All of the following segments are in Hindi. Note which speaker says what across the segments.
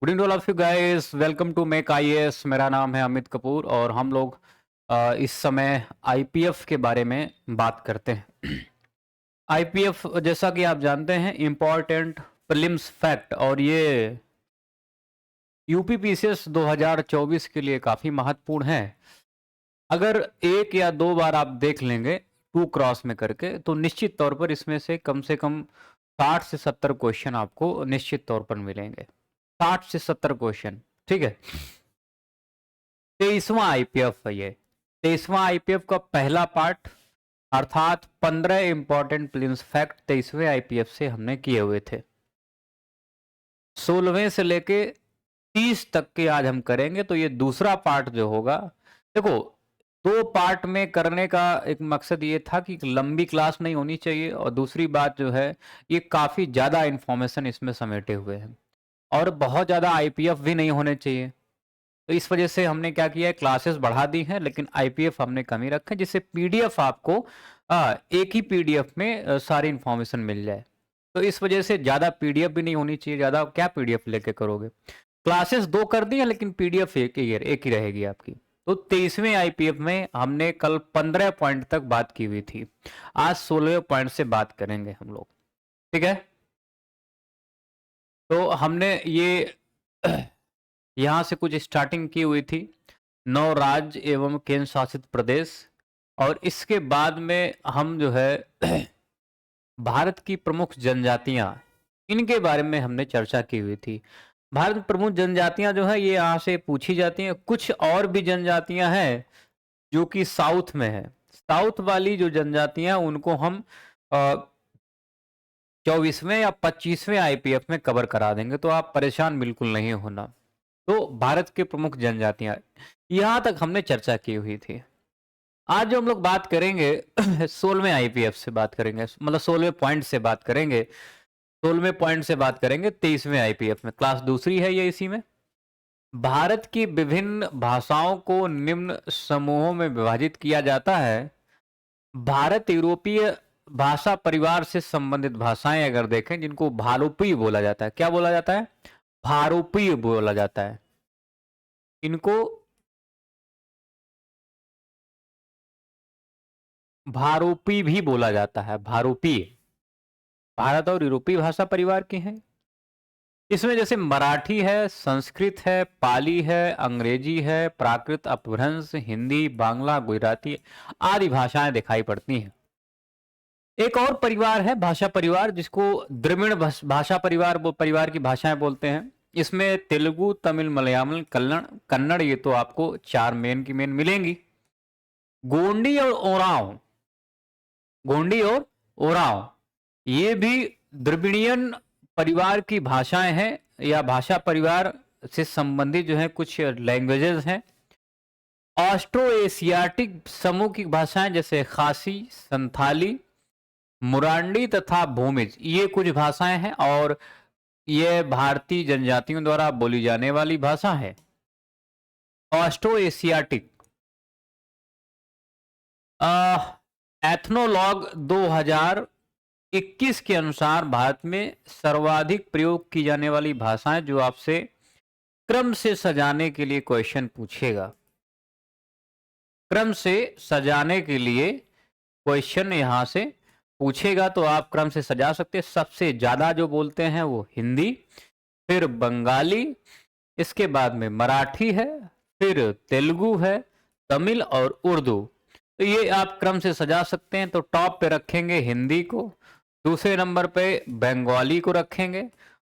Speaker 1: Good evening all of you guys, welcome to make IAS. मेरा नाम है अमित कपूर और हम लोग इस समय आईपीएफ के बारे में बात करते हैं। आईपीएफ जैसा कि आप जानते हैं इम्पोर्टेंट प्रीलिम्स फैक्ट, और ये यूपीपीसीएस 2024 के लिए काफ़ी महत्वपूर्ण है। अगर एक या दो बार आप देख लेंगे टू क्रॉस में करके तो निश्चित तौर पर इसमें से कम 60 से 70 क्वेश्चन आपको निश्चित तौर पर मिलेंगे। 60 से 70 क्वेश्चन, ठीक है। 23वां आईपीएफ है ये। 23वां आईपीएफ का पहला पार्ट, अर्थात 15 इंपॉर्टेंट प्रीलिम्स फैक्ट 23वें आईपीएफ से हमने किए हुए थे। 16वें से लेके 30 तक के आज हम करेंगे। तो ये दूसरा पार्ट जो होगा, देखो दो पार्ट में करने का एक मकसद ये था कि लंबी क्लास नहीं होनी चाहिए, और दूसरी बात जो है ये काफ़ी ज़्यादा इंफॉर्मेशन इसमें समेटे हुए हैं और बहुत ज़्यादा आईपीएफ भी नहीं होने चाहिए। तो इस वजह से हमने क्या किया है, क्लासेस बढ़ा दी हैं लेकिन आईपीएफ हमने कम ही रखे, जिससे पीडीएफ आपको एक ही पीडीएफ में सारी इंफॉर्मेशन मिल जाए। तो इस वजह से ज़्यादा पीडीएफ भी नहीं होनी चाहिए, ज़्यादा क्या पीडीएफ लेके करोगे। क्लासेस दो कर दी हैं लेकिन पीडीएफ एक ही रहेगी आपकी। तो 23वें आईपीएफ में हमने कल 15 पॉइंट तक बात की हुई थी, आज 16वें पॉइंट से बात करेंगे हम लोग, ठीक है। तो हमने ये यहाँ से कुछ स्टार्टिंग की हुई थी, 9 राज्य एवं केंद्र शासित प्रदेश, और इसके बाद में हम जो है भारत की प्रमुख जनजातियां, इनके बारे में हमने चर्चा की हुई थी। भारत में प्रमुख जनजातियां जो है ये यहाँ से पूछी जाती हैं। कुछ और भी जनजातियां हैं जो कि साउथ में है। साउथ वाली जो जनजातियां उनको हम 24वें या 25वें आईपीएफ में कवर करा देंगे, तो आप परेशान बिल्कुल नहीं होना। तो भारत के प्रमुख जनजातियां यहां तक हमने चर्चा की हुई थी। आज जो हम लोग बात करेंगे 16वें आईपीएफ से बात करेंगे, मतलब 16वें पॉइंट से बात करेंगे। 16वें पॉइंट से बात करेंगे 23वें आईपीएफ में। क्लास दूसरी है ये। इसी में भारत की विभिन्न भाषाओं को निम्न समूहों में विभाजित किया जाता है। भारत यूरोपीय भाषा परिवार से संबंधित भाषाएं अगर देखें, जिनको भारूपीय बोला जाता है। क्या बोला जाता है? भारूपीय बोला जाता है। इनको भारूपी भी बोला जाता है। भारूपीय भारत और यूरोपीय भाषा परिवार के हैं। इसमें जैसे मराठी है, संस्कृत है, पाली है, अंग्रेजी है, प्राकृत, अपभ्रंश, हिंदी, बांग्ला, गुजराती आदि भाषाएं दिखाई पड़ती हैं। एक और परिवार है भाषा परिवार, जिसको द्रविड़ भाषा परिवार की भाषाएं बोलते हैं। इसमें तेलुगु, तमिल, मलयालम, कन्नड़, ये तो आपको चार मेन की मेन मिलेंगी। गोंडी और ओरांव, गोंडी और ओरांव ये भी द्रविड़ियन परिवार की भाषाएं हैं, या भाषा परिवार से संबंधित जो है कुछ लैंग्वेजेस हैं। ऑस्ट्रो एशियाटिक समूह की भाषाएं जैसे खासी, संथाली, मुरांडी तथा भूमिज, ये कुछ भाषाएं हैं, और ये भारतीय जनजातियों द्वारा बोली जाने वाली भाषा है। ऑस्ट्रो एशियाटिक एथनोलॉग 2021 के अनुसार भारत में सर्वाधिक प्रयोग की जाने वाली भाषाएं, जो आपसे क्रम से सजाने के लिए क्वेश्चन पूछेगा। क्रम से सजाने के लिए क्वेश्चन यहां से पूछेगा, तो आप क्रम से सजा सकते हैं। सबसे ज्यादा जो बोलते हैं वो हिंदी, फिर बंगाली, इसके बाद में मराठी है, फिर तेलुगु है, तमिल और उर्दू। तो ये आप क्रम से सजा सकते हैं। तो टॉप पे रखेंगे हिंदी को, दूसरे नंबर पे बंगाली को रखेंगे,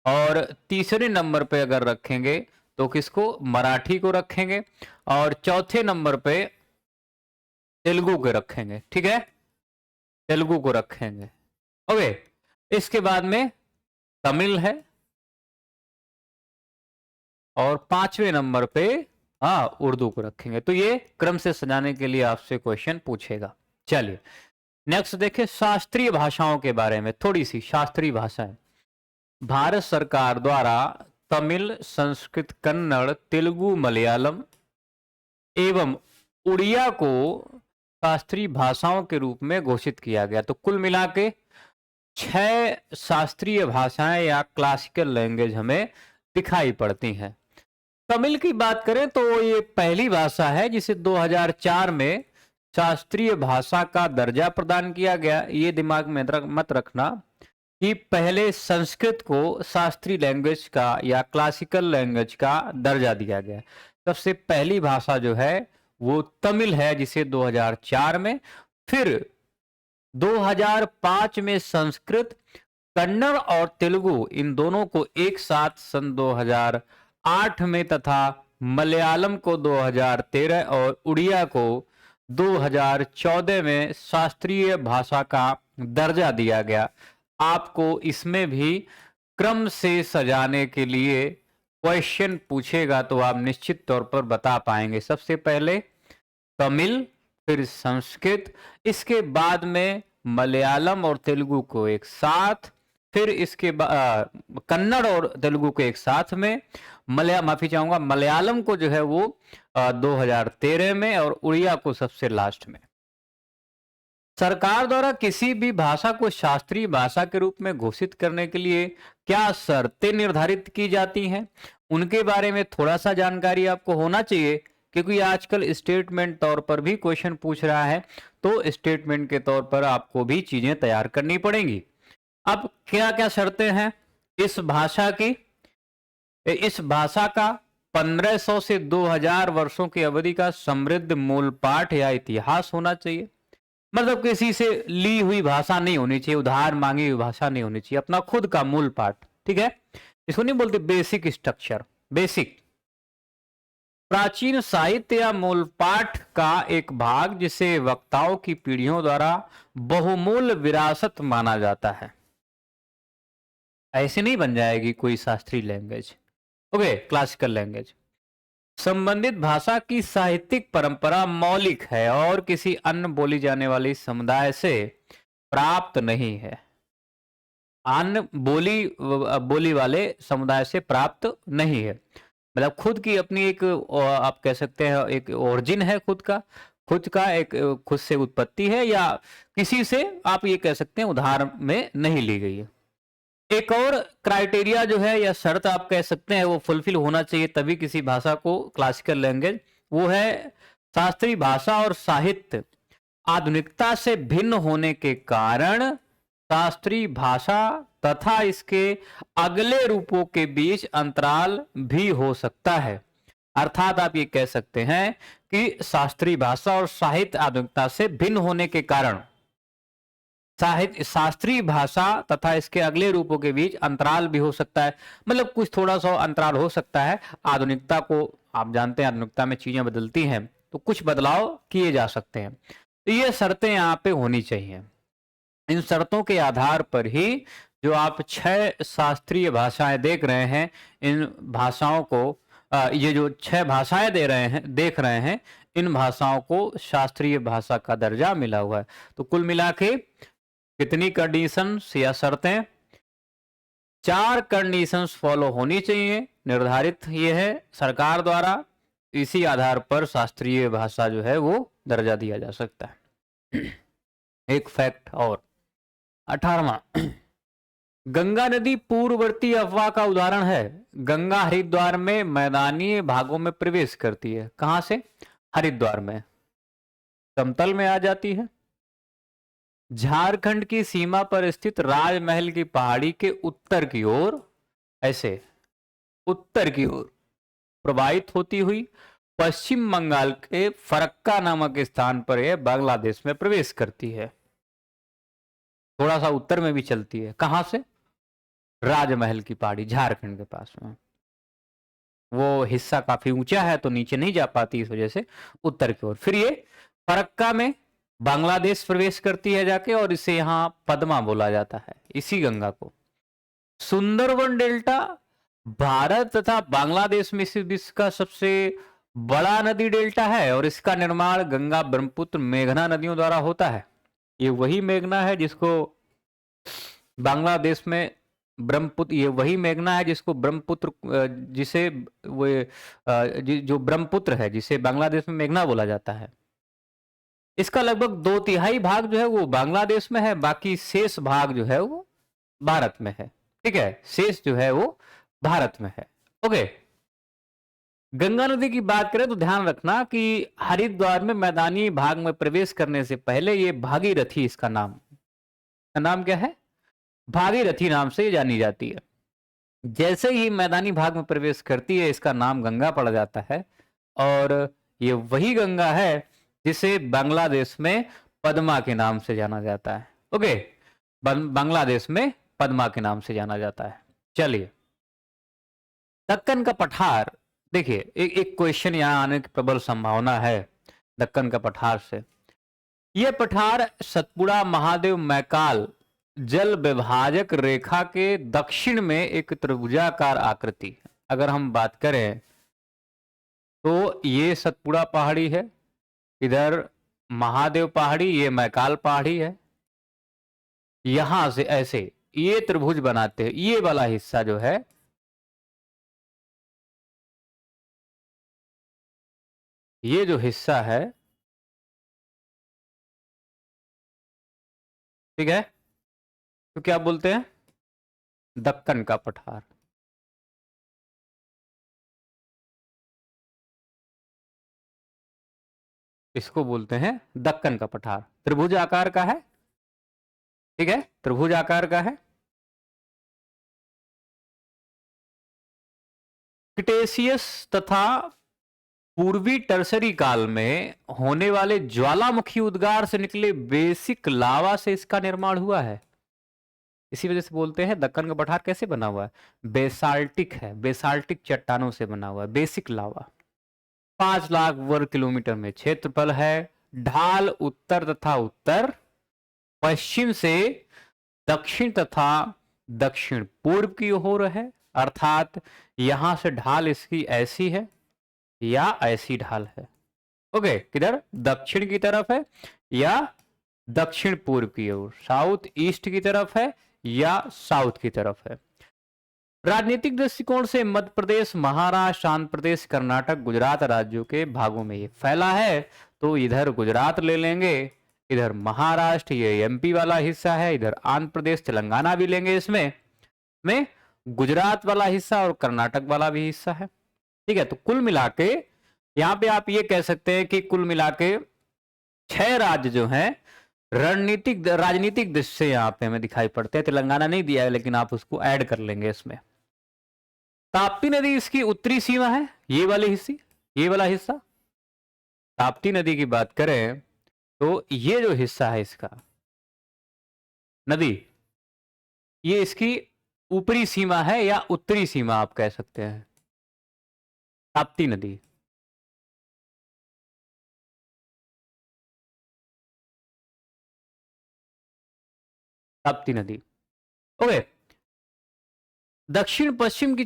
Speaker 1: और तीसरे नंबर पे अगर रखेंगे तो किसको? मराठी को रखेंगे, और चौथे नंबर पे तेलुगु को रखेंगे, ठीक है। तेलुगु को रखेंगे, ओके। इसके बाद में तमिल है, और पांचवें नंबर पे उर्दू को रखेंगे। तो ये क्रम से सजाने के लिए आपसे क्वेश्चन पूछेगा। चलिए नेक्स्ट देखिए, शास्त्रीय भाषाओं के बारे में थोड़ी सी। शास्त्रीय भाषाएं भारत सरकार द्वारा तमिल, संस्कृत, कन्नड़, तेलुगु, मलयालम एवं उड़िया को शास्त्रीय भाषाओं के रूप में घोषित किया गया। तो कुल मिला के 6 शास्त्रीय भाषाएं या क्लासिकल लैंग्वेज हमें दिखाई पड़ती हैं। तमिल की बात करें तो ये पहली भाषा है जिसे 2004 में शास्त्रीय भाषा का दर्जा प्रदान किया गया। ये दिमाग में मत रखना कि पहले संस्कृत को शास्त्रीय लैंग्वेज का या क्लासिकल लैंग्वेज का दर्जा दिया गया। सबसे पहली भाषा जो है वो तमिल है जिसे 2004 में, फिर 2005 में संस्कृत, कन्नड़ और तेलुगु इन दोनों को एक साथ सन 2008 में तथा मलयालम को 2013 और उड़िया को 2014 में शास्त्रीय भाषा का दर्जा दिया गया। आपको इसमें भी क्रम से सजाने के लिए क्वेश्चन पूछेगा तो आप निश्चित तौर पर बता पाएंगे। सबसे पहले तमिल, फिर संस्कृत, इसके बाद में मलयालम और तेलुगु को एक साथ, फिर इसके बाद कन्नड़ और तेलुगु को एक साथ में, माफी चाहूंगा मलयालम को जो है वो 2013 में और उड़िया को सबसे लास्ट में। सरकार द्वारा किसी भी भाषा को शास्त्रीय भाषा के रूप में घोषित करने के लिए क्या शर्तें निर्धारित की जाती हैं, उनके बारे में थोड़ा सा जानकारी आपको होना चाहिए, क्योंकि आजकल स्टेटमेंट तौर पर भी क्वेश्चन पूछ रहा है, तो स्टेटमेंट के तौर पर आपको भी चीजें तैयार करनी पड़ेंगी। अब क्या क्या शर्तें हैं इस भाषा की? इस भाषा का 1500 से 2000 वर्षों की अवधि का समृद्ध मूल पाठ या इतिहास होना चाहिए। मतलब किसी से ली हुई भाषा नहीं होनी चाहिए, उधार मांगी हुई भाषा नहीं होनी चाहिए, अपना खुद का मूल पाठ। ठीक है, इसको नहीं बोलते बेसिक स्ट्रक्चर, बेसिक प्राचीन साहित्य या मूल पाठ का एक भाग जिसे वक्ताओं की पीढ़ियों द्वारा बहुमूल्य विरासत माना जाता है। ऐसे नहीं बन जाएगी कोई शास्त्रीय लैंग्वेज, ओके, क्लासिकल लैंग्वेज। संबंधित भाषा की साहित्यिक परंपरा मौलिक है और किसी अन्य बोली जाने वाली समुदाय से प्राप्त नहीं है। अन्य बोली वाले समुदाय से प्राप्त नहीं है, मतलब खुद की अपनी एक, आप कह सकते हैं एक ओरिजिन है, खुद का एक खुद से उत्पत्ति है, या किसी से आप ये कह सकते हैं उधार में नहीं ली गई है। एक और क्राइटेरिया जो है या शर्त आप कह सकते हैं वो फुलफिल होना चाहिए तभी किसी भाषा को क्लासिकल लैंग्वेज, वो है शास्त्रीय भाषा और साहित्य आधुनिकता से भिन्न होने के कारण शास्त्रीय भाषा तथा इसके अगले रूपों के बीच अंतराल भी हो सकता है। अर्थात आप ये कह सकते हैं कि शास्त्रीय भाषा और साहित्य आधुनिकता से भिन्न होने के कारण शास्त्रीय भाषा तथा इसके अगले रूपों के बीच अंतराल भी हो सकता है। मतलब कुछ थोड़ा सा अंतराल हो सकता है। आधुनिकता को आप जानते हैं, आधुनिकता में चीजें बदलती हैं तो कुछ बदलाव किए जा सकते हैं, तो ये शर्तें यहाँ पे होनी चाहिए। इन शर्तों के आधार पर ही जो आप 6 शास्त्रीय भाषाएं देख रहे हैं, इन भाषाओं को ये जो 6 भाषाएं देख रहे हैं, इन भाषाओं को शास्त्रीय भाषा का दर्जा मिला हुआ है। तो कुल मिला के कितनी कंडीशंस या शर्तें? 4 कंडीशंस फॉलो होनी चाहिए, निर्धारित ये है सरकार द्वारा। इसी आधार पर शास्त्रीय भाषा जो है वो दर्जा दिया जा सकता है। एक फैक्ट और 18वां, गंगा नदी पूर्ववर्ती अफवाह का उदाहरण है। गंगा हरिद्वार में मैदानी भागों में प्रवेश करती है। कहां से? हरिद्वार में। समतल में आ जाती है। झारखंड की सीमा पर स्थित राजमहल की पहाड़ी के उत्तर की ओर, ऐसे उत्तर की ओर प्रवाहित होती हुई पश्चिम बंगाल के फरक्का नामक स्थान पर यह बांग्लादेश में प्रवेश करती है। थोड़ा सा उत्तर में भी चलती है। कहां से? राजमहल की पहाड़ी, झारखंड के पास में। वो हिस्सा काफी ऊंचा है तो नीचे नहीं जा पाती, इस वजह से उत्तर की ओर। फिर ये फरक्का में बांग्लादेश प्रवेश करती है जाके, और इसे यहां पद्मा बोला जाता है, इसी गंगा को। सुंदरवन डेल्टा भारत तथा बांग्लादेश में स्थित विश्व का सबसे बड़ा नदी डेल्टा है, और इसका निर्माण गंगा, ब्रह्मपुत्र, मेघना नदियों द्वारा होता है। ये वही मेघना है जिसको बांग्लादेश में ब्रह्मपुत्र, ये वही मेघना है जिसको ब्रह्मपुत्र, जिसे वो जो ब्रह्मपुत्र है जिसे बांग्लादेश में मेघना बोला जाता है। इसका लगभग 2/3 भाग जो है वो बांग्लादेश में है, बाकी शेष भाग जो है वो भारत में है। ठीक है, शेष जो है वो भारत में है। ओके, गंगा नदी की बात करें तो ध्यान रखना कि हरिद्वार में मैदानी भाग में प्रवेश करने से पहले ये भागीरथी, इसका नाम क्या है? भागीरथी नाम से ये जानी जाती है। जैसे ही मैदानी भाग में प्रवेश करती है इसका नाम गंगा पड़ जाता है, और ये वही गंगा है जिसे बांग्लादेश में पद्मा के नाम से जाना जाता है। ओके, बांग्लादेश में पद्मा के नाम से जाना जाता है। चलिए, दक्कन का पठार, देखिए एक क्वेश्चन यहाँ आने की प्रबल संभावना है दक्कन का पठार से। यह पठार सतपुड़ा महादेव मैकाल जल विभाजक रेखा के दक्षिण में एक त्रिभुजाकार आकृति है। अगर हम बात करें तो ये सतपुड़ा पहाड़ी है, इधर महादेव पहाड़ी, ये मैकाल पहाड़ी है। यहां से ऐसे ये त्रिभुज बनाते हैं। ये वाला हिस्सा जो है, ये जो हिस्सा है, ठीक है, तो क्या बोलते हैं? दक्कन का पठार। इसको बोलते हैं दक्कन का पठार। त्रिभुज आकार का है, ठीक है, त्रिभुज आकार का है। क्रिटेशियस तथा पूर्वी टर्सरी काल में होने वाले ज्वालामुखी उद्गार से निकले बेसिक लावा से इसका निर्माण हुआ है। इसी वजह से बोलते हैं दक्कन का पठार कैसे बना हुआ है? बेसाल्टिक है, बेसाल्टिक चट्टानों से बना हुआ है, बेसिक लावा। 5 लाख वर्ग किलोमीटर में क्षेत्रफल है। ढाल उत्तर तथा उत्तर पश्चिम से दक्षिण तथा दक्षिण पूर्व की ओर है, अर्थात यहां से ढाल इसकी ऐसी है या ऐसी ढाल है। ओके, किधर? दक्षिण की तरफ है या दक्षिण पूर्व की ओर, साउथ ईस्ट की तरफ है या साउथ की तरफ है। राजनीतिक दृष्टिकोण से मध्य प्रदेश, महाराष्ट्र, आंध्र प्रदेश, कर्नाटक, गुजरात राज्यों के भागों में ये फैला है। तो इधर गुजरात ले लेंगे, इधर महाराष्ट्र, ये एमपी वाला हिस्सा है, इधर आंध्र प्रदेश, तेलंगाना भी लेंगे इसमें में गुजरात वाला हिस्सा और कर्नाटक वाला भी हिस्सा है। ठीक है, तो कुल मिलाके यहाँ पे आप ये कह सकते हैं कि कुल मिलाके 6 राज्य जो हैं राजनीतिक दृष्टि से यहाँ पे हमें दिखाई पड़ते हैं। तेलंगाना नहीं दिया है, लेकिन आप उसको ऐड कर लेंगे इसमें। ताप्ती नदी इसकी उत्तरी सीमा है, ये वाला हिस्सा। ताप्ती नदी की बात करें तो ये जो हिस्सा है इसका नदी, ये इसकी ऊपरी सीमा है या उत्तरी सीमा आप कह सकते हैं। ताप्ती नदी, ताप्ती नदी। ओके, दक्षिण पश्चिम की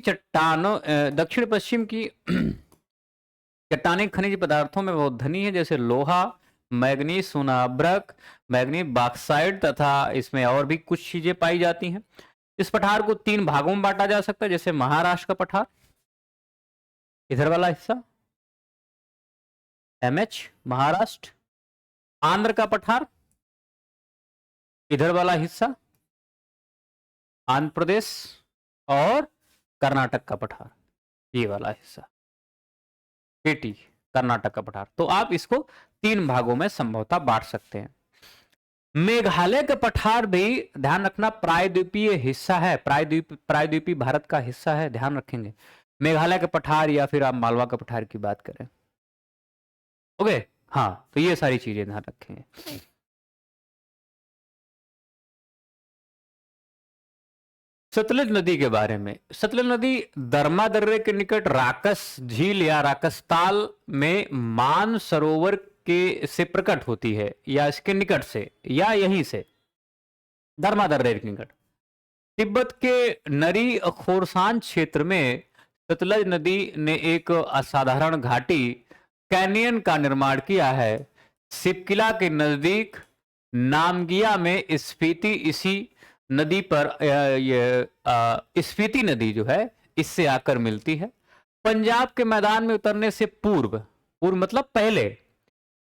Speaker 1: चट्टानें खनिज पदार्थों में बहुत धनी है, जैसे लोहा, मैग्नीज, सोना अभ्रक, मैग्नीज, बॉक्साइट तथा इसमें और भी कुछ चीजें पाई जाती हैं। इस पठार को 3 भागों में बांटा जा सकता है, जैसे महाराष्ट्र का पठार, इधर वाला हिस्सा एमएच महाराष्ट्र, आंध्र का पठार, इधर वाला हिस्सा आंध्र प्रदेश, और कर्नाटक का पठार, ये वाला हिस्सा केटी, कर्नाटक का पठार। तो आप इसको 3 भागों में संभवतः बांट सकते हैं। मेघालय का पठार भी ध्यान रखना प्रायद्वीपीय हिस्सा है, प्रायद्वीपीय भारत का हिस्सा है, ध्यान रखेंगे। मेघालय का पठार या फिर आप मालवा का पठार की बात करें। ओके, हाँ, तो ये सारी चीजें ध्यान रखेंगे। सतलज नदी के बारे में, सतलज नदी दरमा दर्रे के निकट राकस झील या राकस ताल में मान सरोवर के से प्रकट होती है, या इसके निकट से या यहीं से, दरमा दर्रे के निकट। तिब्बत के नरी खोरसान क्षेत्र में सतलज नदी ने एक असाधारण घाटी कैनियन का निर्माण किया है। सिपकिला के नजदीक नामगिया में स्फीति इसी नदी पर स्फीति नदी जो है इससे आकर मिलती है। पंजाब के मैदान में उतरने से पूर्व मतलब पहले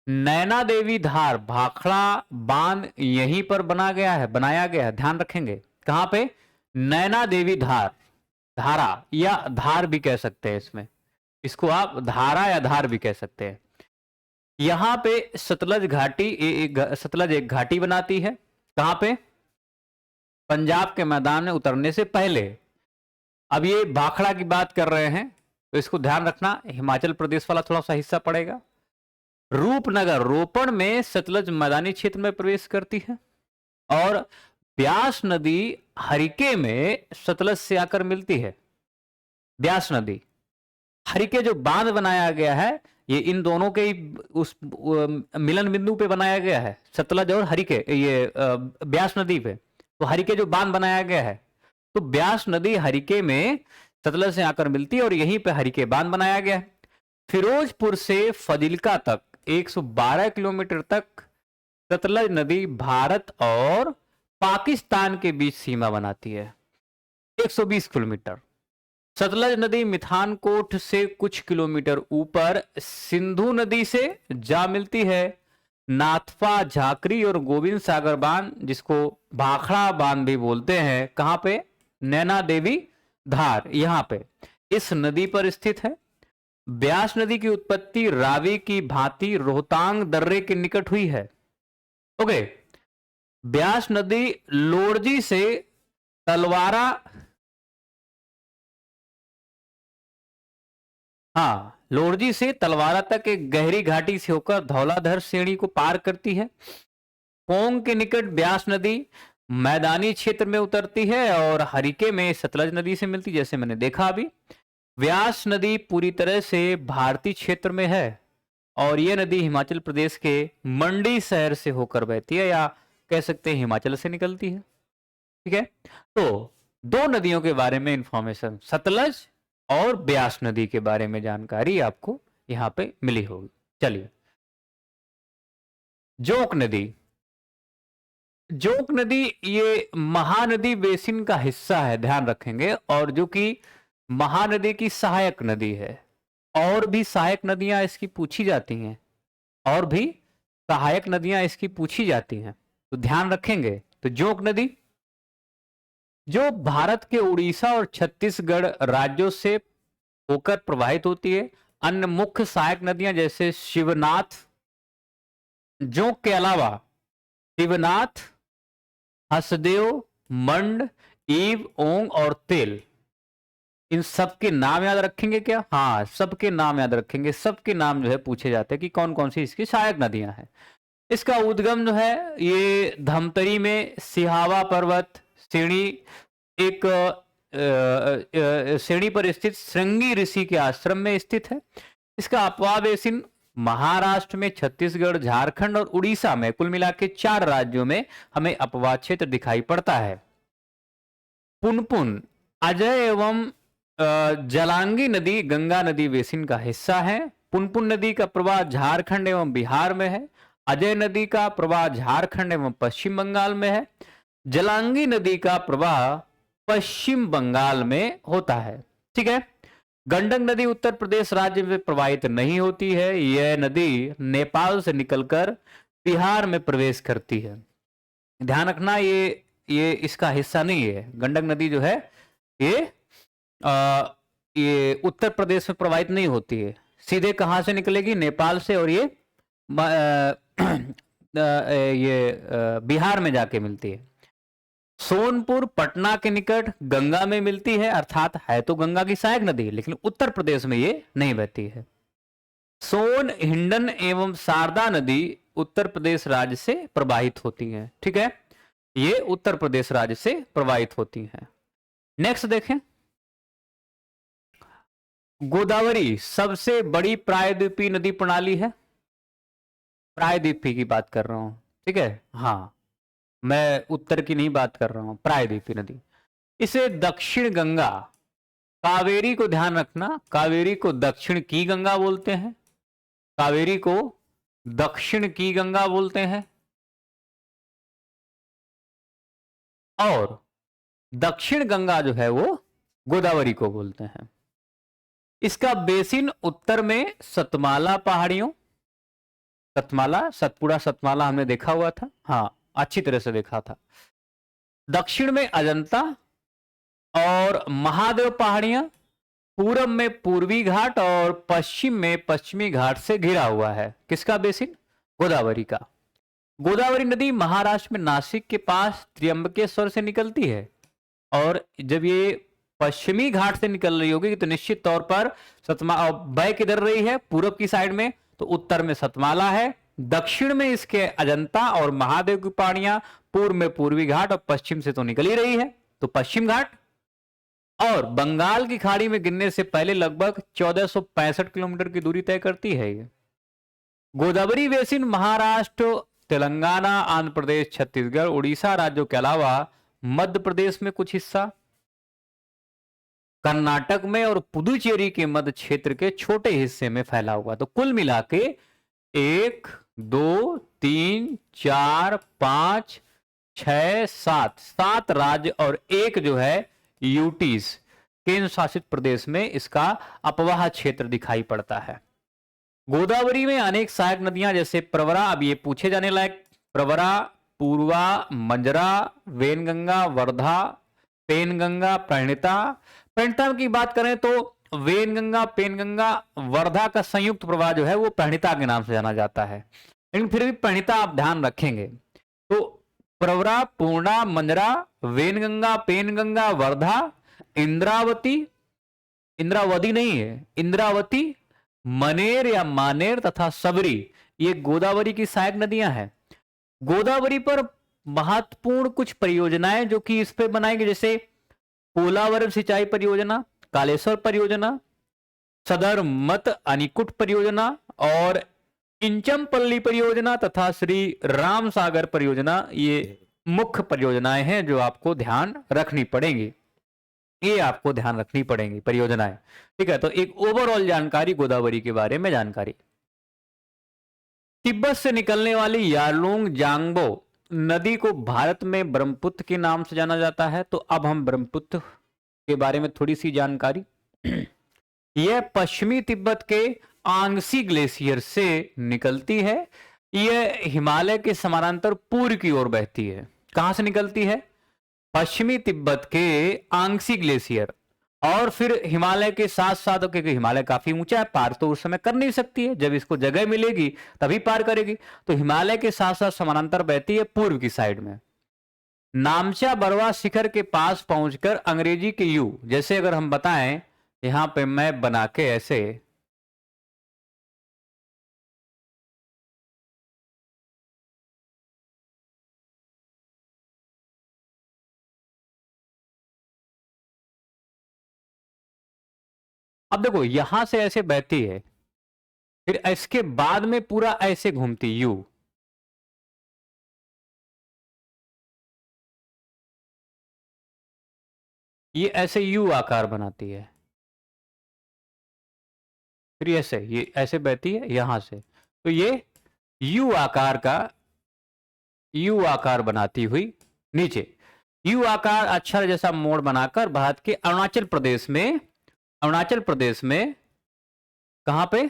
Speaker 1: नैना देवी धार भाखड़ा बांध यहीं पर बनाया गया है, ध्यान रखेंगे। कहां पे? नैना देवी धार, धारा या धार भी कह सकते हैं, इसको आप धारा या धार भी कह सकते हैं। यहां पे सतलज घाटी सतलज एक घाटी बनाती है। कहां पे? पंजाब के मैदान में उतरने से पहले। अब ये भाखड़ा की बात कर रहे हैं तो इसको ध्यान रखना, हिमाचल प्रदेश वाला थोड़ा सा हिस्सा पड़ेगा। रूपनगर रोपड़ में सतलज मैदानी क्षेत्र में प्रवेश करती है और ब्यास नदी हरिके में सतलज से आकर मिलती है। ब्यास नदी हरिके जो बांध बनाया गया है ये इन दोनों के उस मिलन बिंदु पे बनाया गया है, सतलज और हरिके, ये ब्यास नदी पे। तो हरिके जो बांध बनाया गया है, तो ब्यास नदी हरिके में सतलज से आकर मिलती है और यहीं पे हरिके बांध बनाया गया है। फिरोजपुर से फजिल्का तक 112 किलोमीटर तक सतलज नदी भारत और पाकिस्तान के बीच सीमा बनाती है, 120 किलोमीटर। सतलज नदी मिठानकोट से कुछ किलोमीटर ऊपर सिंधु नदी से जा मिलती है। नाथपा, झाकरी और गोविंद सागर बांध, जिसको भाखड़ा बांध भी बोलते हैं, कहां पे? नैना देवी धार, यहां पे इस नदी पर स्थित है। ब्यास नदी की उत्पत्ति रावी की भांति रोहतांग दर्रे के निकट हुई है। ओके, ब्यास नदी लोरजी से तलवारा, हाँ, लोरजी से तलवारा तक एक गहरी घाटी से होकर धौलाधर श्रेणी को पार करती है। पोंग के निकट ब्यास नदी मैदानी क्षेत्र में उतरती है और हरिके में सतलज नदी से मिलती, जैसे मैंने देखा अभी। व्यास नदी पूरी तरह से भारतीय क्षेत्र में है और यह नदी हिमाचल प्रदेश के मंडी शहर से होकर बहती है, या कह सकते हैं हिमाचल से निकलती है। ठीक है, तो दो नदियों के बारे में इंफॉर्मेशन, सतलज और ब्यास नदी के बारे में जानकारी आपको यहां पे मिली होगी। चलिए, जोंक नदी। जोंक नदी ये महानदी बेसिन का हिस्सा है, ध्यान रखेंगे, और जो कि महानदी की सहायक नदी है। और भी सहायक नदियां इसकी पूछी जाती हैं, और भी सहायक नदियां इसकी पूछी जाती हैं, तो ध्यान रखेंगे। तो जोंक नदी जो भारत के उड़ीसा और छत्तीसगढ़ राज्यों से होकर प्रवाहित होती है। अन्य मुख्य सहायक नदियां जैसे शिवनाथ, जोंक के अलावा शिवनाथ, हसदेव, मंड, ईव, ओंग और तेल, इन सबके नाम याद रखेंगे क्या? हाँ, सबके नाम याद रखेंगे। सबके नाम जो है पूछे जाते हैं कि कौन कौन सी इसकी सहायक नदियां हैं। इसका उद्गम जो है ये धमतरी में सिहावा पर्वत श्रेणी, एक श्रेणी पर स्थित श्रृंगी ऋषि के आश्रम में स्थित है। इसका अपवा बेसिन महाराष्ट्र में, छत्तीसगढ़, झारखंड और उड़ीसा में, कुल मिला के 4 राज्यों में हमें अपवा क्षेत्र दिखाई पड़ता है। पुनपुन अजय एवं जलांगी नदी गंगा नदी बेसिन का हिस्सा है। पुनपुन नदी का प्रवाह झारखंड एवं बिहार में है। अजय नदी का प्रवाह झारखंड एवं पश्चिम बंगाल में है। जलांगी नदी का प्रवाह पश्चिम बंगाल में होता है। ठीक है, गंडक नदी उत्तर प्रदेश राज्य में प्रवाहित नहीं होती है। यह नदी नेपाल से निकलकर बिहार में प्रवेश करती है। ध्यान रखना, ये इसका हिस्सा नहीं है। गंडक नदी जो है ये उत्तर प्रदेश में प्रवाहित नहीं होती है। सीधे कहां से निकलेगी? नेपाल से, और ये बिहार में जाके मिलती है। सोनपुर पटना के निकट गंगा में मिलती है, अर्थात है तो गंगा की सहायक नदी, लेकिन उत्तर प्रदेश में ये नहीं बहती है। सोन, हिंडन एवं शारदा नदी उत्तर प्रदेश राज्य से प्रवाहित होती हैं। ठीक है, ये उत्तर प्रदेश राज्य से प्रवाहित होती हैं। नेक्स्ट देखें, गोदावरी सबसे बड़ी प्रायद्वीपीय नदी प्रणाली है। प्रायद्वीपीय की बात कर रहा हूं, ठीक है, हाँ, मैं उत्तर की नहीं बात कर रहा हूं, प्रायद्वीपीय नदी। इसे दक्षिण गंगा, कावेरी को ध्यान रखना, कावेरी को दक्षिण की गंगा बोलते हैं। कावेरी को दक्षिण की गंगा बोलते हैं, और दक्षिण गंगा जो है वो गोदावरी को बोलते हैं। इसका बेसिन उत्तर में सतमाला पहाड़ियों, सतमाला, सतपुड़ा सतमाला हमने देखा हुआ था, हाँ, अच्छी तरह से देखा था। दक्षिण में अजंता, और महादेव पहाड़ियां पूरब में पूर्वी घाट और पश्चिम में पश्चिमी घाट से घिरा हुआ है। किसका बेसिन? गोदावरी का। गोदावरी नदी महाराष्ट्र में नासिक के पास त्र्यंबकेश्वर से निकलती है और जब ये पश्चिमी घाट से निकल रही होगी तो निश्चित तौर पर सतमा बह किधर रही है? पूरब की साइड में, तो उत्तर में सतमाला है, दक्षिण में इसके अजंता और महादेव की पहाड़ियां, पूर्व में पूर्वी घाट और पश्चिम से तो निकल ही रही है, तो पश्चिम घाट। और बंगाल की खाड़ी में गिरने से पहले लगभग 1465 किलोमीटर की दूरी तय करती है ये। गोदावरी बेसिन महाराष्ट्र, तेलंगाना, आंध्र प्रदेश, छत्तीसगढ़, उड़ीसा राज्यों के अलावा मध्य प्रदेश में कुछ हिस्सा, कर्नाटक में और पुदुचेरी के मध्य क्षेत्र के छोटे हिस्से में फैला हुआ। तो कुल मिला के 1 2 3 4 5 6 7 राज्य और एक जो है यूटीज केंद्र शासित प्रदेश में इसका अपवाह क्षेत्र दिखाई पड़ता है। गोदावरी में अनेक सहायक नदियां जैसे प्रवरा, अब ये पूछे जाने लायक, प्रवरा, पूर्वा, मंजरा, वेनगंगा, वर्धा, पेनगंगा, प्रणिता। प्रणिता की बात करें तो वेनगंगा, पेनगंगा, वर्धा का संयुक्त प्रवाह जो है वो प्रणिता के नाम से जाना जाता है, लेकिन फिर भी प्रणिता आप ध्यान रखेंगे। तो प्रवरा, पूर्णा, मंजरा, वेनगंगा, पेनगंगा, वर्धा, इंद्रावती, इंद्रावती नहीं है, इंद्रावती, मनेर या मानेर तथा सबरी, ये गोदावरी की सहायक नदियां हैं। गोदावरी पर महत्वपूर्ण कुछ परियोजनाएं जो कि इस पे बनाई गई, जैसे पोलावरम सिंचाई परियोजना, कालेश्वर परियोजना, सदर मत अनिकुट परियोजना और इंचमपल्ली परियोजना तथा श्री राम सागर परियोजना, ये मुख्य परियोजनाएं हैं जो आपको ध्यान रखनी पड़ेंगी, ये आपको ध्यान रखनी पड़ेंगी परियोजनाएं। ठीक है, तो एक ओवरऑल जानकारी गोदावरी के बारे में जानकारी। तिब्बत से निकलने वाली यारलुंग जांगबो नदी को भारत में ब्रह्मपुत्र के नाम से जाना जाता है। तो अब हम ब्रह्मपुत्र के बारे में थोड़ी सी जानकारी। यह पश्चिमी तिब्बत के आंगसी ग्लेशियर से निकलती है। यह हिमालय के समानांतर पूर्व की ओर बहती है। कहां से निकलती है? पश्चिमी तिब्बत के आंगसी ग्लेशियर, और फिर हिमालय के साथ साथ, क्योंकि हिमालय काफी ऊंचा है, पार तो उस समय कर नहीं सकती है, जब इसको जगह मिलेगी तभी पार करेगी। तो हिमालय के साथ साथ समानांतर बहती है पूर्व की साइड में। नामचा बरवा शिखर के पास पहुंचकर अंग्रेजी के यू, जैसे अगर हम बताएं यहां पे मैप बना के ऐसे, अब देखो यहां से ऐसे बहती है, फिर इसके बाद में पूरा ऐसे घूमती यू, ये ऐसे यू आकार बनाती है, फिर ऐसे ये ऐसे बहती है यहां से, तो ये यू आकार बनाती हुई नीचे, यू आकार अक्षर जैसा मोड़ बनाकर भारत के अरुणाचल प्रदेश में कहां पे?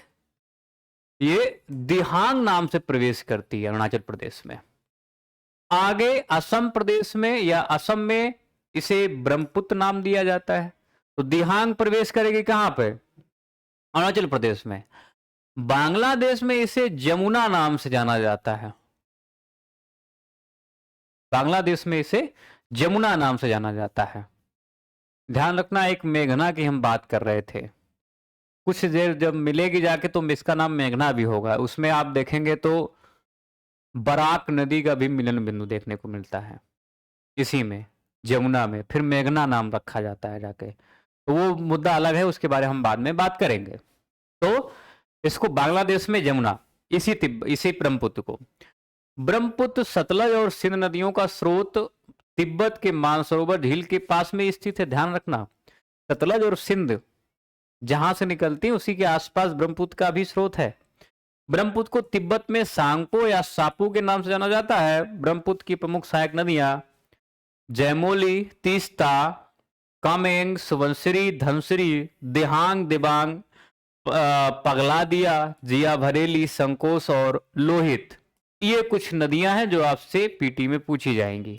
Speaker 1: ये दिहांग नाम से प्रवेश करती है अरुणाचल प्रदेश में। आगे असम प्रदेश में या असम में इसे ब्रह्मपुत्र नाम दिया जाता है। तो दिहांग प्रवेश करेगी कहां पे? अरुणाचल प्रदेश में। बांग्लादेश में इसे जमुना नाम से जाना जाता है। बांग्लादेश में इसे जमुना नाम से जाना जाता है। ध्यान रखना, एक मेघना की हम बात कर रहे थे, कुछ देर जब मिलेगी जाके तो इसका नाम मेघना भी होगा। उसमें आप देखेंगे तो बराक नदी का भी मिलन बिंदु देखने को मिलता है इसी में, जमुना में, फिर मेघना नाम रखा जाता है जाके, तो वो मुद्दा अलग है, उसके बारे में हम बाद में बात करेंगे। तो इसको बांग्लादेश में जमुना, इसी ब्रह्मपुत्र को, ब्रह्मपुत्र सतलज और सिंध नदियों का स्रोत तिब्बत के मानसरोवर झील के पास में स्थित है। ध्यान रखना, सतलज और सिंध जहां से निकलती है उसी के आसपास ब्रह्मपुत्र का भी स्रोत है। ब्रह्मपुत्र को तिब्बत में सांगपो या सापू के नाम से जाना जाता है। ब्रह्मपुत्र की प्रमुख सहायक नदियां जयमोली, तीस्ता, कामेंग, सुबनसिरी, धनसिरी, दिहांग, दिबांग, पगलादिया, जिया भरेली, संकोश और लोहित, ये कुछ नदियां हैं जो आपसे पीटी में पूछी जाएंगी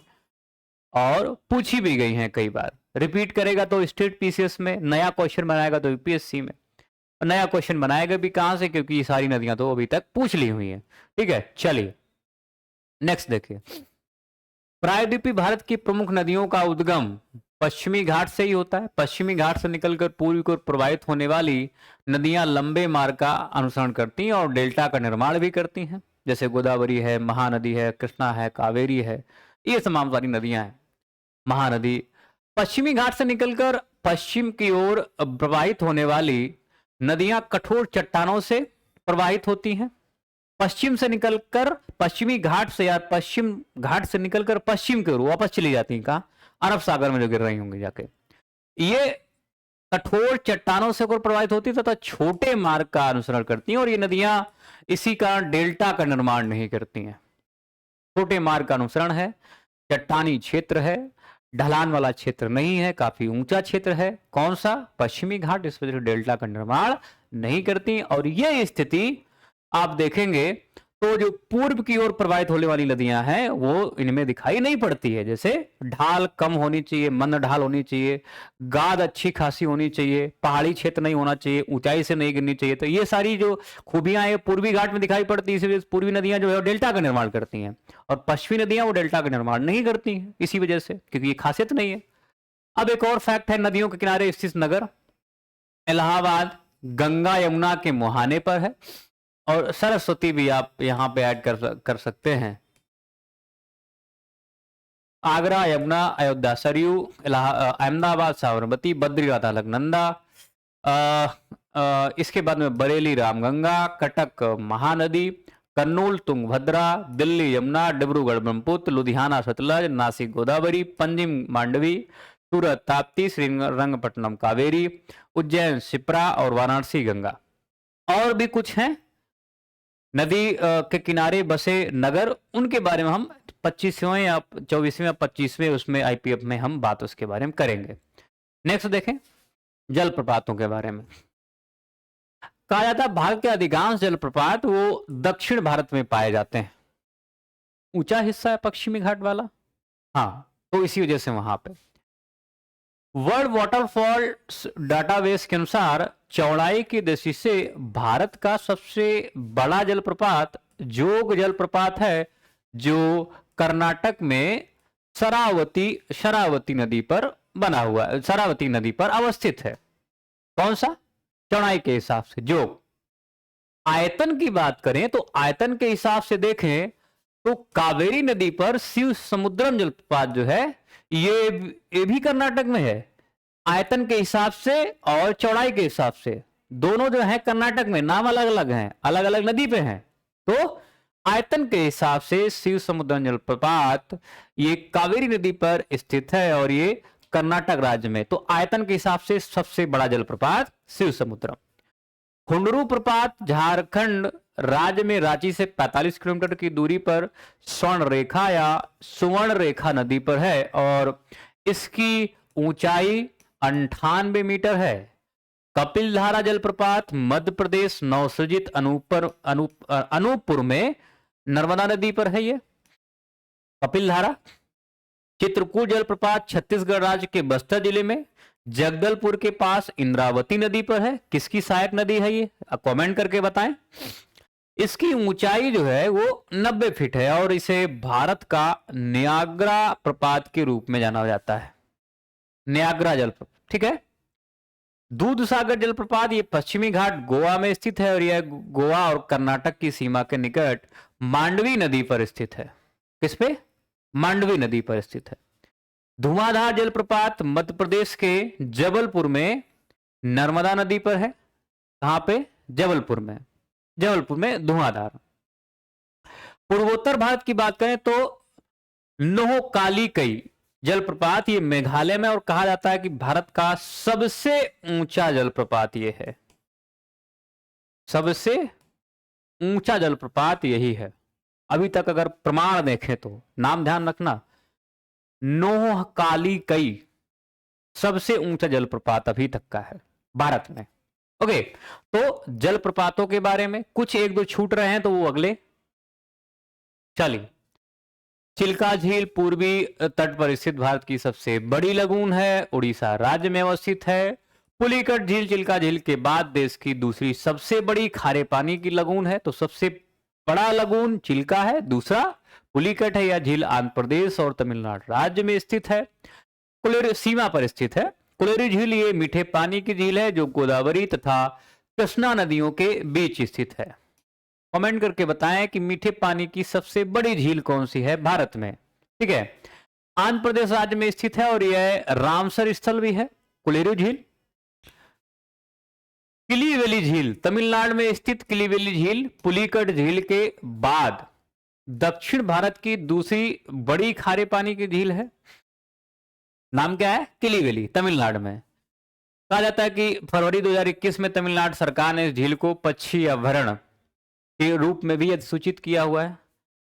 Speaker 1: और पूछी भी गई हैं कई बार। रिपीट करेगा तो स्टेट पीसीएस में, नया क्वेश्चन बनाएगा तो यूपीएससी में। नया क्वेश्चन बनाएगा भी कहां से, क्योंकि ये सारी नदियां तो अभी तक पूछ ली हुई हैं। ठीक है, चलिए नेक्स्ट देखिए। प्रायद्वीपीय भारत की प्रमुख नदियों का उद्गम पश्चिमी घाट से ही होता है। पश्चिमी घाट से निकलकर पूर्वी को प्रवाहित होने वाली नदियां लंबे मार्ग का अनुसरण करती हैं और डेल्टा का निर्माण भी करती हैं, जैसे गोदावरी है, महानदी है, कृष्णा है, कावेरी है, ये तमाम सारी नदियां हैं। महानदी पश्चिमी घाट से निकलकर पश्चिम की ओर प्रवाहित होने वाली नदियां कठोर चट्टानों से प्रवाहित होती हैं। पश्चिम से निकलकर पश्चिमी घाट से या पश्चिम घाट से निकलकर पश्चिम की ओर वापस चली जाती हैं, कहा अरब सागर में जो गिर रही होंगी जाके। ये कठोर चट्टानों से होकर प्रवाहित होती है तथा छोटे मार्ग का अनुसरण करती हैं और ये नदियां इसी कारण डेल्टा का निर्माण नहीं करती हैं। छोटे मार्ग का अनुसरण है, चट्टानी क्षेत्र है, ढलान वाला क्षेत्र नहीं है, काफी ऊंचा क्षेत्र है। कौन सा? पश्चिमी घाट। इस वजह से डेल्टा का निर्माण नहीं करती। और यह स्थिति आप देखेंगे तो जो पूर्व की ओर प्रवाहित होने वाली नदियां हैं वो इनमें दिखाई नहीं पड़ती है। जैसे ढाल कम होनी चाहिए, मंद ढाल होनी चाहिए, गाद अच्छी खासी होनी चाहिए, पहाड़ी क्षेत्र नहीं होना चाहिए, ऊंचाई से नहीं गिरनी चाहिए। तो ये सारी जो खूबियां हैं पूर्वी घाट में दिखाई पड़ती है। इसी वजह से पूर्वी नदियां जो है डेल्टा का निर्माण करती हैं और पश्चिमी नदियां वो डेल्टा का निर्माण नहीं करती हैं, इसी वजह से, क्योंकि ये खासियत नहीं है। अब एक और फैक्ट है, नदियों के किनारे स्थित नगर इलाहाबाद गंगा यमुना के मुहाने पर है और सरस्वती भी आप यहां पे ऐड कर सकते हैं। आगरा यमुना, अयोध्या सरयू, अहमदाबाद साबरमती, बद्रीनाथ अलकनंदा, इसके बाद में बरेली रामगंगा, कटक महानदी, कर्नूल तुंगभद्रा, दिल्ली यमुना, डिब्रूगढ़ ब्रह्मपुत्र, लुधियाना सतलज, नासिक गोदावरी, पंजिम मांडवी, सूरत ताप्ती, श्रीरंगपट्टनम कावेरी, उज्जैन शिप्रा और वाराणसी गंगा। और भी कुछ हैं नदी के किनारे बसे नगर, उनके बारे में हम 25वें या 24वें या 25वें उसमें आईपीएफ में हम बात उसके बारे में करेंगे। नेक्स्ट देखें जलप्रपातों के बारे में। कहा जाता है भारत के अधिकांश जलप्रपात वो दक्षिण भारत में पाए जाते हैं। ऊंचा हिस्सा है पश्चिमी घाट वाला, हाँ, तो इसी वजह से वहां पे वर्ल्ड वाटरफॉल डाटाबेस के अनुसार चौड़ाई की दृष्टि से भारत का सबसे बड़ा जलप्रपात जोग जलप्रपात है, जो कर्नाटक में शरावती नदी पर बना हुआ है, शरावती नदी पर अवस्थित है। कौन सा? चौड़ाई के हिसाब से जोग। आयतन की बात करें तो आयतन के हिसाब से देखें तो कावेरी नदी पर शिव समुद्रम जलप्रपात जो है ये भी कर्नाटक में है। आयतन के हिसाब से और चौड़ाई के हिसाब से दोनों जो है कर्नाटक में, नाम अलग अलग हैं, अलग अलग नदी पे हैं। तो आयतन के हिसाब से शिव समुद्रम जलप्रपात ये कावेरी नदी पर स्थित है और ये कर्नाटक राज्य में। तो आयतन के हिसाब से सबसे बड़ा जलप्रपात शिव समुद्रम। हुंडरू प्रपात झारखंड राज्य में रांची से 45 किलोमीटर की दूरी पर स्वर्ण रेखा या सुवर्ण रेखा नदी पर है और इसकी ऊंचाई 98 मीटर है। कपिलधारा जलप्रपात मध्य प्रदेश नवसृजित अनूपपुर में नर्मदा नदी पर है ये कपिलधारा। चित्रकूट जलप्रपात छत्तीसगढ़ राज्य के बस्तर जिले में जगदलपुर के पास इंद्रावती नदी पर है। किसकी सहायक नदी है ये? कमेंट करके बताएं। इसकी ऊंचाई जो है वो 90 फीट है और इसे भारत का नियाग्रा प्रपात के रूप में जाना जाता है। नियाग्रा जलप्रपात, ठीक है। दूध सागर जलप्रपात ये पश्चिमी घाट गोवा में स्थित है और यह गोवा और कर्नाटक की सीमा के निकट मांडवी नदी पर स्थित है। किस पे? मांडवी नदी पर स्थित है। धुआंधार जलप्रपात मध्य प्रदेश के जबलपुर में नर्मदा नदी पर है। कहां पे? जबलपुर में धुआंधार। पूर्वोत्तर भारत की बात करें तो नोहकालीकई जलप्रपात ये मेघालय में और कहा जाता है कि भारत का सबसे ऊंचा जलप्रपात ये है। सबसे ऊंचा जलप्रपात यही है। अभी तक अगर प्रमाण देखें तो नाम ध्यान रखना, नोहकालीकई सबसे ऊंचा जलप्रपात अभी तक का है भारत में। ओके, तो जलप्रपातों के बारे में कुछ एक दो छूट रहे हैं तो वो अगले। चलिए चिल्का झील पूर्वी तट पर स्थित भारत की सबसे बड़ी लगून है, उड़ीसा राज्य में अवस्थित है। पुलिकट झील चिल्का झील के बाद देश की दूसरी सबसे बड़ी खारे पानी की लगून है। तो सबसे बड़ा लगून चिल्का है, दूसरा पुलिकट है। यह झील आंध्र प्रदेश और तमिलनाडु राज्य में स्थित है, कोलेरी सीमा पर स्थित है। कोलेरी झील ये मीठे पानी की झील है जो गोदावरी तथा कृष्णा नदियों के बीच स्थित है। कमेंट करके बताएं कि मीठे पानी की सबसे बड़ी झील कौन सी है भारत में। ठीक है, आंध्र प्रदेश राज्य में स्थित है और यह रामसर स्थल भी है। कोलेरू झील। किलीवेली झील तमिलनाडु में स्थित किलीवेली झील पुलिकट झील के बाद दक्षिण भारत की दूसरी बड़ी खारे पानी की झील है। नाम क्या है? किलीवेली, तमिलनाडु में। कहा जाता है कि फरवरी 2021 में तमिलनाडु सरकार ने इस झील को पक्षी अभयारण्य के रूप में भी अधिसूचित किया हुआ है,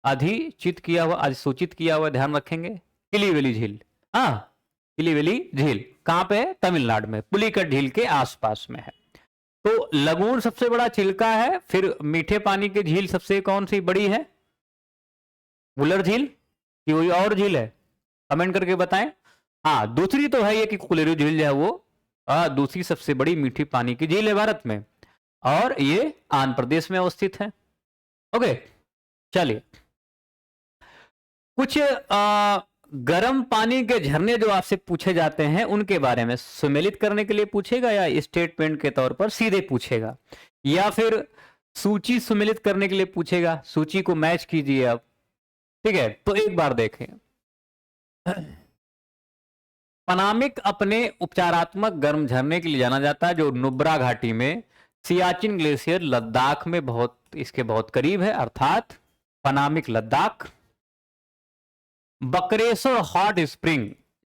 Speaker 1: अधिसूचित किया हुआ, ध्यान रखेंगे। किलीवेली झील, हाँ किलीवेली झील कहां पे है? तमिलनाडु में, पुलिकट झील के आसपास में है। तो लगून सबसे बड़ा चिल्का है, फिर मीठे पानी की झील सबसे कौन सी बड़ी है? वुलर झील कि कोई और झील है? कमेंट करके बताएं। हाँ, दूसरी तो है ये कि कोलेरू झील जो है वो दूसरी सबसे बड़ी मीठी पानी की झील है भारत में, और ये आंध्र प्रदेश में अवस्थित है। ओके, चलिए कुछ गर्म पानी के झरने जो आपसे पूछे जाते हैं उनके बारे में सुमेलित करने के लिए पूछेगा, या स्टेटमेंट के तौर पर सीधे पूछेगा, या फिर सूची सुमेलित करने के लिए पूछेगा। सूची को मैच कीजिए आप। ठीक है, तो एक बार देखें। पनामिक अपने उपचारात्मक गर्म झरने के लिए जाना जाता है, जो नुब्रा घाटी में सियाचिन ग्लेशियर लद्दाख में इसके बहुत करीब है, अर्थात पनामिक लद्दाख। बकरेश्वर हॉट स्प्रिंग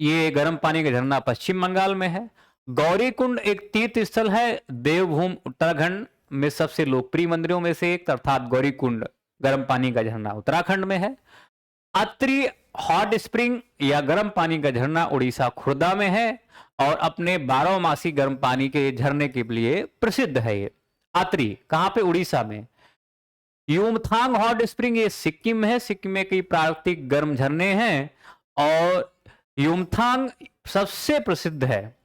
Speaker 1: ये गर्म पानी का झरना पश्चिम बंगाल में है। गौरीकुंड एक तीर्थ स्थल है, देवभूमि उत्तराखंड में सबसे लोकप्रिय मंदिरों में से एक, अर्थात गौरीकुंड गर्म पानी का झरना उत्तराखंड में है। अत्रि हॉट स्प्रिंग या गर्म पानी का झरना उड़ीसा खुर्दा में है और अपने 12मासी गर्म पानी के झरने के लिए प्रसिद्ध है। ये अत्रि कहां पे? उड़ीसा में। युमथांग हॉट स्प्रिंग ये सिक्किम में है, सिक्किम में कई प्राकृतिक गर्म झरने हैं और युमथांग सबसे प्रसिद्ध है,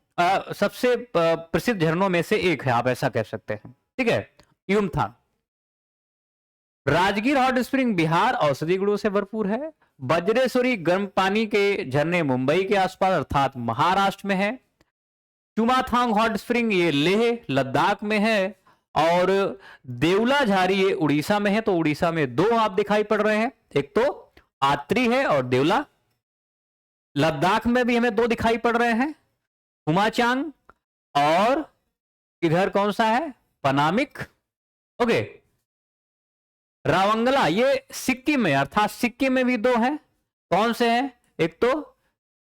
Speaker 1: सबसे प्रसिद्ध झरनों में से एक है, आप ऐसा कह सकते हैं। ठीक है, युमथांग। राजगीर हॉट स्प्रिंग बिहार औषधि गुणों से भरपूर है। वज्रेश्वरी गर्म पानी के झरने मुंबई के आसपास अर्थात महाराष्ट्र में है। चुमाथांग हॉट स्प्रिंग ये लेह लद्दाख में है और देवला झारी ये उड़ीसा में है। तो उड़ीसा में दो आप दिखाई पड़ रहे हैं, एक तो आत्री है और देवला। लद्दाख में भी हमें दो दिखाई पड़ रहे हैं, हुमाचांग और इधर कौन सा है? पनामिक। ओके, रावंगला ये सिक्किम में, अर्थात सिक्किम में भी दो हैं। कौन से हैं? एक तो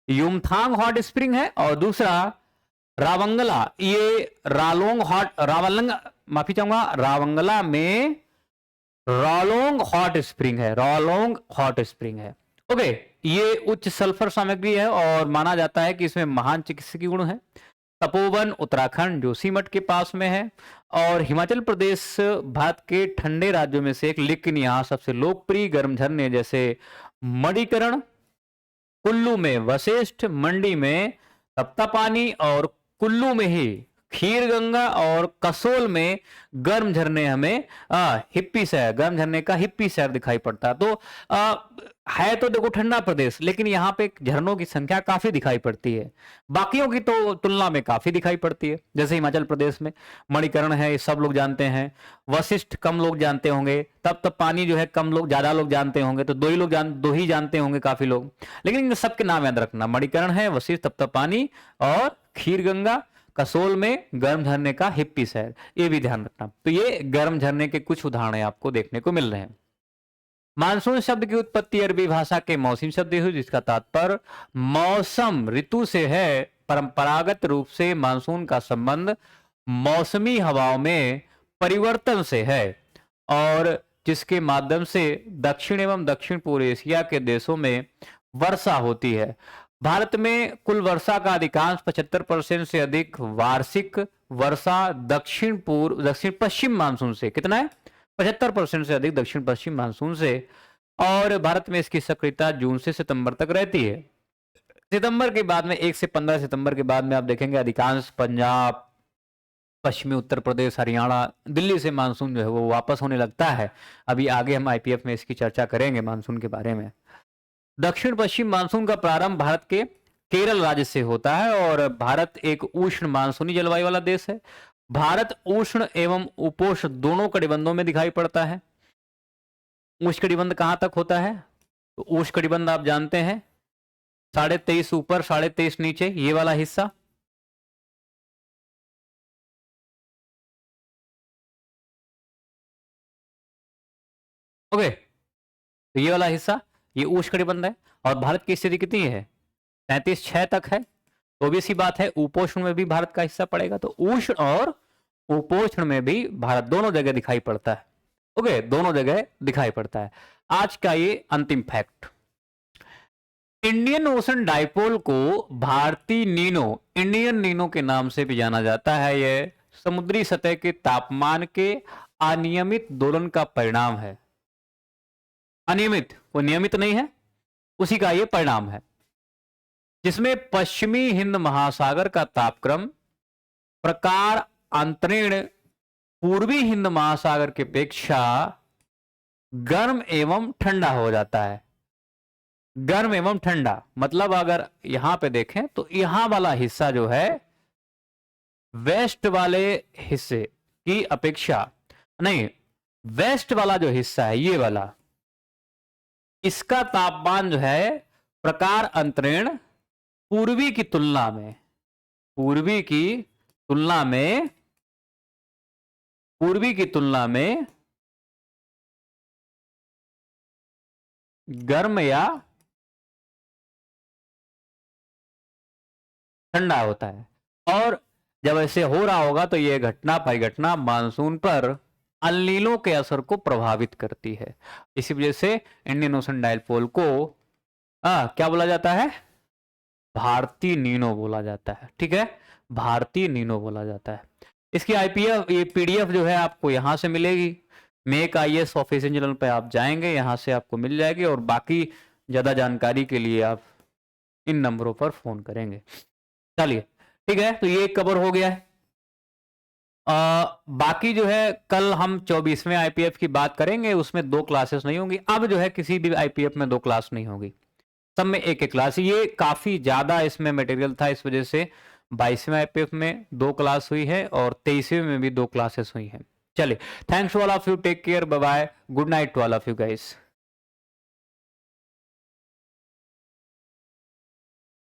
Speaker 1: युमथांग हॉट स्प्रिंग है और दूसरा रावंगला। ये माफी चाहूंगा, रावंगला में रॉलोंग हॉट स्प्रिंग है, रॉलोंग हॉट स्प्रिंग है। ओके, ये उच्च सल्फर सामग्री है और माना जाता है कि इसमें महान चिकित्सकीय गुण है। तपोवन उत्तराखंड जोशीमठ के पास में है और हिमाचल प्रदेश भारत के ठंडे राज्यों में से एक, लेकिन यहाँ सबसे लोकप्रिय गर्म झरने जैसे मणिकरण, कुल्लू में वशिष्ठ, मंडी में तप्तापानी और कुल्लू में ही खीर गंगा और कसोल में गर्म झरने हमें हिप्पी शहर, गर्म झरने का हिप्पी शहर दिखाई पड़ता है। तो है तो देखो ठंडा प्रदेश, लेकिन यहाँ पे झरनों की संख्या काफी दिखाई पड़ती है, बाकियों की तो तुलना में काफी दिखाई पड़ती है। जैसे हिमाचल प्रदेश में मणिकरण है, ये सब लोग जानते हैं। वशिष्ठ कम लोग जानते होंगे, तब पानी जो है कम लोग, ज्यादा लोग जानते होंगे, तो दो ही जानते होंगे काफी लोग, लेकिन इन सबके नाम याद रखना। मणिकरण है, वशिष्ठ, तप्तपानी और खीर गंगा, कसोल में गर्म झरने का हिप्पी शहर, ये भी ध्यान रखना। तो ये गर्म झरने के कुछ उदाहरण आपको देखने को मिल रहे हैं। मानसून शब्द की उत्पत्ति अरबी भाषा के मौसम शब्द हुई, जिसका तात्पर्य मौसम ऋतु से है। परंपरागत रूप से मानसून का संबंध मौसमी हवाओं में परिवर्तन से है और जिसके माध्यम से दक्षिण एवं दक्षिण पूर्व एशिया के देशों में वर्षा होती है। भारत में कुल वर्षा का अधिकांश 75% से अधिक वार्षिक वर्षा दक्षिण पश्चिम मानसून से, कितना है? 75% से अधिक दक्षिण पश्चिम मानसून से और भारत में इसकी सक्रियता जून से सितंबर तक रहती है। सितंबर के बाद में 1 से 15 सितंबर के बाद में आप देखेंगे अधिकांश पंजाब, पश्चिमी उत्तर प्रदेश, हरियाणा, दिल्ली से मानसून जो है वो वापस होने लगता है। अभी आगे हम आईपीएफ में इसकी चर्चा करेंगे मानसून के बारे में। दक्षिण पश्चिम मानसून का प्रारंभ भारत के केरल राज्य से होता है और भारत एक उष्ण मानसूनी जलवायु वाला देश है। भारत उष्ण एवं उपोष्ण दोनों कटिबंधों में दिखाई पड़ता है। उष्ण कटिबंध कहां तक होता है? तो उष्ण कटिबंध आप जानते हैं 23.5 ऊपर 23.5 नीचे, ये वाला हिस्सा। ओके, तो ये वाला हिस्सा ये उष्ण कटिबंध है और भारत की स्थिति कितनी है? 37.6 तक है। तो भी सी बात है उपोष्ण में भी भारत का हिस्सा पड़ेगा, तो उष्ण और उपोष्ण में भी भारत दोनों जगह दिखाई पड़ता है। ओके, दोनों जगह दिखाई पड़ता है। आज का ये अंतिम फैक्ट, इंडियन ओशन डाइपोल को भारतीय नीनो, इंडियन नीनो के नाम से भी जाना जाता है। यह समुद्री सतह के तापमान के अनियमित दोलन का परिणाम है। अनियमित, वो नियमित नहीं है, उसी का यह परिणाम है, जिसमें पश्चिमी हिंद महासागर का तापक्रम प्रकार अंतरिण पूर्वी हिंद महासागर की अपेक्षा गर्म एवं ठंडा हो जाता है। गर्म एवं ठंडा मतलब अगर यहां पे देखें तो यहां वाला हिस्सा जो है वेस्ट वाले हिस्से की अपेक्षा, नहीं, वेस्ट वाला जो हिस्सा है ये वाला, इसका तापमान जो है प्रकार अंतरिण पूर्वी की तुलना में, पूर्वी की तुलना में, पूर्वी की तुलना में गर्म या ठंडा होता है। और जब ऐसे हो रहा होगा तो यह घटना परिघटना मानसून पर अल-नीनो के असर को प्रभावित करती है। इसी वजह से इंडियन ओशन डाइपोल को क्या बोला जाता है? भारतीय नीनो बोला जाता है। ठीक है, भारतीय नीनो बोला जाता है। इसकी आईपीएफ, ये पीडीएफ जो है आपको यहां से मिलेगी। मेक आईएएस ऑफिशियल चैनल पे आप जाएंगे, यहां से आपको मिल जाएगी और बाकी ज्यादा जानकारी के लिए आप इन नंबरों पर फोन करेंगे। चलिए ठीक है, तो ये कवर हो गया है। बाकी जो है कल हम 24वें आईपीएफ की बात करेंगे, उसमें 2 क्लासेस नहीं होंगी। अब जो है किसी भी आईपीएफ में 2 क्लास नहीं होगी, सब में एक एक क्लास। ये काफी ज्यादा इसमें मटेरियल था, इस वजह से 22वें आईपीएफ में 2 क्लास हुई है और 23वें में भी 2 क्लासेस हुई हैं। चलिए, thanks to all of you, take care, bye bye, good night to all of you guys.